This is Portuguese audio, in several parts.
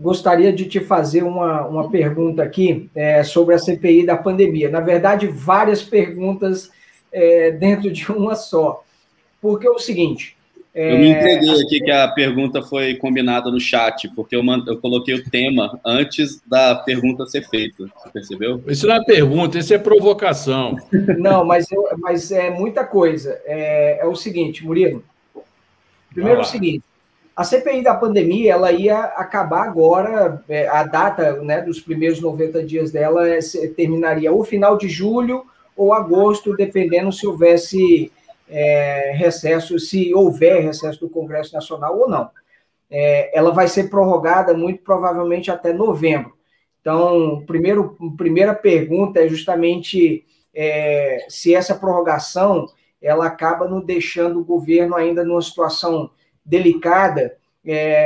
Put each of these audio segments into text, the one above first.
Gostaria de te fazer uma pergunta aqui sobre a CPI da pandemia. Na verdade, várias perguntas dentro de uma só. Porque é o seguinte... Eu me entreguei aqui que a pergunta foi combinada no chat, porque eu coloquei o tema antes da pergunta ser feita. Você percebeu? Isso não é pergunta, isso é provocação. Não, mas é muita coisa. É o seguinte, Murilo. Primeiro é o seguinte. A CPI da pandemia, ela ia acabar agora, a data, né, dos primeiros 90 dias dela terminaria ou final de julho ou agosto, dependendo se houvesse recesso, se houver recesso do Congresso Nacional ou não. Ela vai ser prorrogada muito provavelmente até novembro. Então, primeira pergunta é justamente se essa prorrogação ela acaba não deixando o governo ainda numa situação delicada,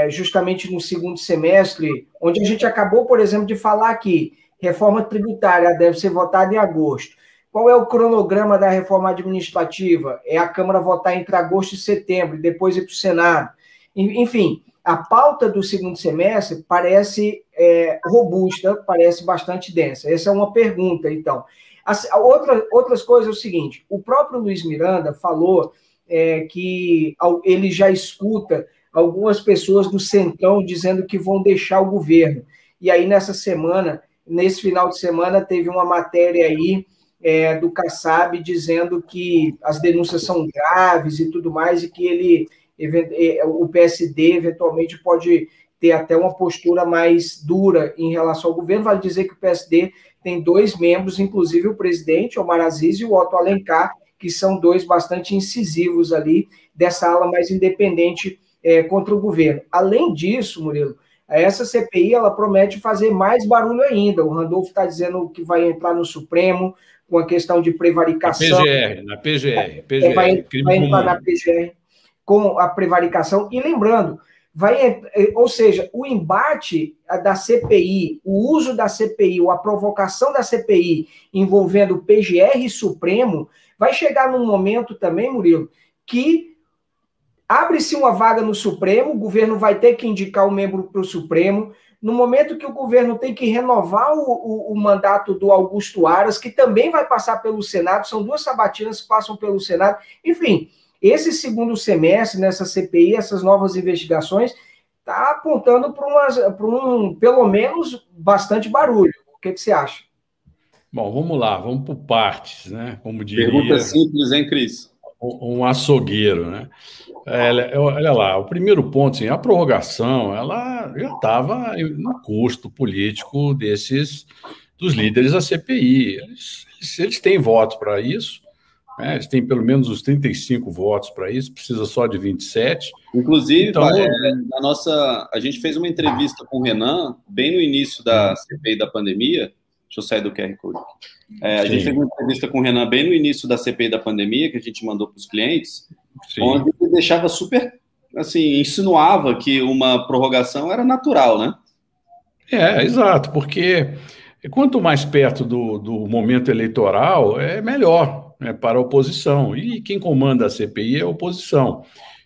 justamente no segundo semestre, onde a gente acabou, por exemplo, de falar que reforma tributária deve ser votada em agosto. Qual é o cronograma da reforma administrativa? É a Câmara votar entre agosto e setembro, e depois ir para o Senado. Enfim, a pauta do segundo semestre parece robusta, parece bastante densa. Essa é uma pergunta, então. Outras coisas é o seguinte, o próprio Luiz Miranda falou que ele já escuta algumas pessoas do Centrão dizendo que vão deixar o governo. E aí, nesse final de semana, teve uma matéria aí do Kassab dizendo que as denúncias são graves e tudo mais, e que o PSD eventualmente pode ter até uma postura mais dura em relação ao governo. Vale dizer que o PSD tem 2 membros, inclusive o presidente, Omar Aziz, e o Otto Alencar, que são 2 bastante incisivos ali, dessa ala mais independente contra o governo. Além disso, Murilo, essa CPI ela promete fazer mais barulho ainda. O Randolfo está dizendo que vai entrar no Supremo com a questão de prevaricação. Na PGR. Vai entrar na PGR com a prevaricação. E lembrando, ou seja, o embate da CPI, o uso da CPI, ou a provocação da CPI envolvendo PGR e Supremo, vai chegar num momento também, Murilo, que abre-se uma vaga no Supremo, o governo vai ter que indicar um membro para o Supremo, no momento que o governo tem que renovar o mandato do Augusto Aras, que também vai passar pelo Senado, são 2 sabatinas que passam pelo Senado, enfim, esse segundo semestre, nessa CPI, essas novas investigações, está apontando para pelo menos, bastante barulho. O que você acha? Bom, vamos lá, vamos por partes, né? Como diria... Pergunta simples, hein, Cris? Um açougueiro, né? Olha lá, o primeiro ponto, assim, a prorrogação, ela já estava no custo político dos líderes da CPI. Eles têm votos para isso, né? Eles têm pelo menos os 35 votos para isso, precisa só de 27. Inclusive, então, a gente fez uma entrevista com o Renan, bem no início da CPI da pandemia. Deixa eu sair do QR Code. A gente fez uma entrevista com o Renan bem no início da CPI da pandemia, que a gente mandou para os clientes, onde ele deixava super, assim, insinuava que uma prorrogação era natural, né? Exato, porque quanto mais perto do momento eleitoral, é melhor, né, para a oposição. E quem comanda a CPI é a oposição.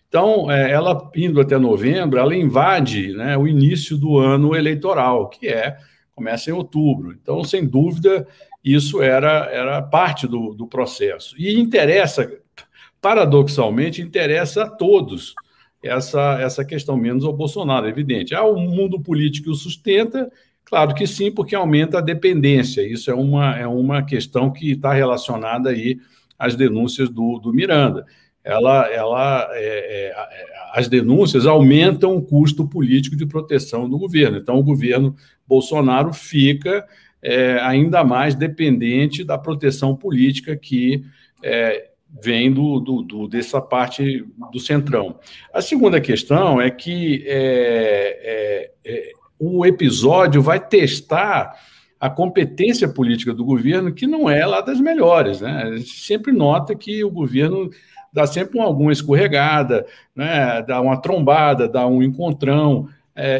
Então, ela indo até novembro, ela invade, né, o início do ano eleitoral, que começa em outubro. Então, sem dúvida, isso era parte do processo. E paradoxalmente, interessa a todos essa questão, menos ao Bolsonaro, é evidente. O mundo político o sustenta, claro que sim, porque aumenta a dependência. Isso é uma questão que está relacionada aí às denúncias do Miranda. As denúncias aumentam o custo político de proteção do governo. Então, o governo Bolsonaro fica ainda mais dependente da proteção política que vem dessa parte do Centrão. A segunda questão é que o episódio vai testar a competência política do governo, que não é lá das melhores, né? A gente sempre nota que o governo dá sempre alguma escorregada, né? Dá uma trombada, dá um encontrão,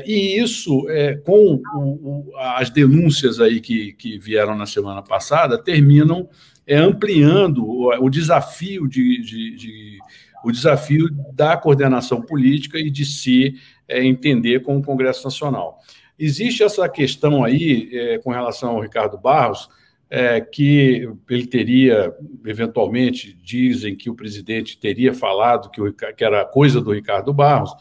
e isso, com as denúncias aí que vieram na semana passada, terminam ampliando o desafio o desafio da coordenação política e de se entender com o Congresso Nacional. existe essa questão aí com relação ao Ricardo Barros, que ele teria, eventualmente, dizem que o presidente teria falado que era coisa do Ricardo Barros,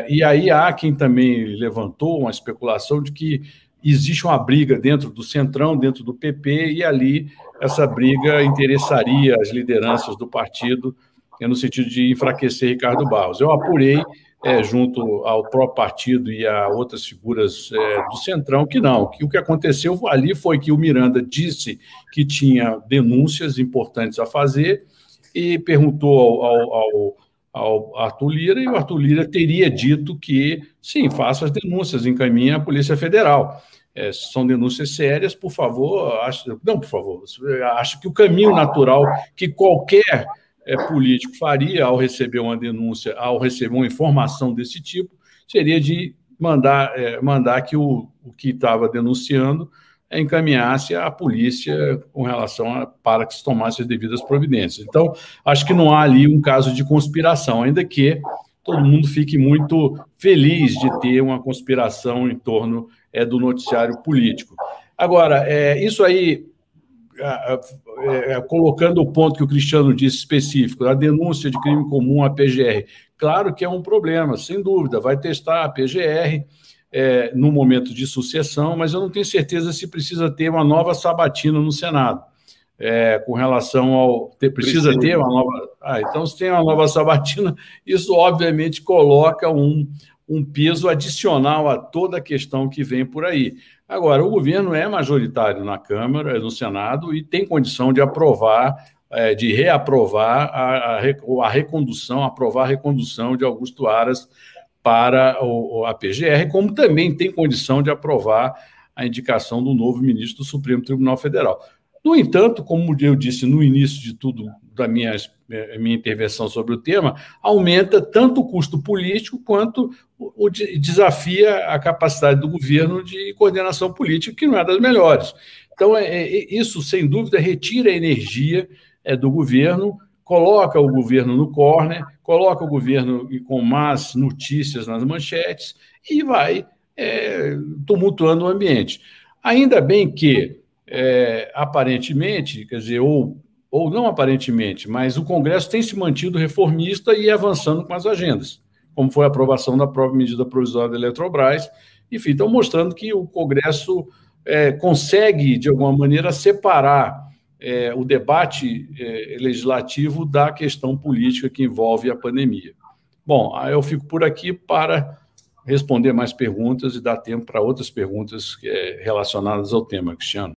e aí há quem também levantou uma especulação de que existe uma briga dentro do Centrão, dentro do PP, e ali essa briga interessaria as lideranças do partido no sentido de enfraquecer Ricardo Barros. Eu apurei, junto ao próprio partido e a outras figuras do Centrão, que não, que o que aconteceu ali foi que o Miranda disse que tinha denúncias importantes a fazer e perguntou ao Arthur Lira, e o Arthur Lira teria dito que, sim, faça as denúncias, encaminhe à Polícia Federal. São denúncias sérias, por favor, acho que o caminho natural que qualquer político faria ao receber uma denúncia, ao receber uma informação desse tipo, seria de mandar que o que estava denunciando encaminhasse à polícia com relação para que se tomasse as devidas providências. Então, acho que não há ali um caso de conspiração, ainda que todo mundo fique muito feliz de ter uma conspiração em torno do noticiário político. Agora, isso aí, colocando o ponto que o Cristiano disse específico, a denúncia de crime comum à PGR, claro que é um problema, sem dúvida, vai testar a PGR no momento de sucessão, mas eu não tenho certeza se precisa ter uma nova sabatina no Senado. Com relação ao... Precisa ter uma nova... então, se tem uma nova sabatina, isso obviamente coloca um peso adicional a toda a questão que vem por aí. Agora, o governo é majoritário na Câmara, no Senado, e tem condição de aprovar, de reaprovar a recondução, aprovar a recondução de Augusto Aras para a PGR, como também tem condição de aprovar a indicação do novo ministro do Supremo Tribunal Federal. No entanto, como eu disse no início de tudo, da minha intervenção sobre o tema, aumenta tanto o custo político quanto desafia a capacidade do governo de coordenação política, que não é das melhores. Então, isso, sem dúvida, retira a energia do governo, coloca o governo no corner, coloca o governo com más notícias nas manchetes e vai tumultuando o ambiente. Ainda bem que, aparentemente, quer dizer, ou não aparentemente, mas o Congresso tem se mantido reformista e avançando com as agendas, como foi a aprovação da própria medida provisória da Eletrobras. Enfim, estão mostrando que o Congresso consegue, de alguma maneira, separar o debate legislativo da questão política que envolve a pandemia. Bom, eu fico por aqui para responder mais perguntas e dar tempo para outras perguntas relacionadas ao tema, Cristiano.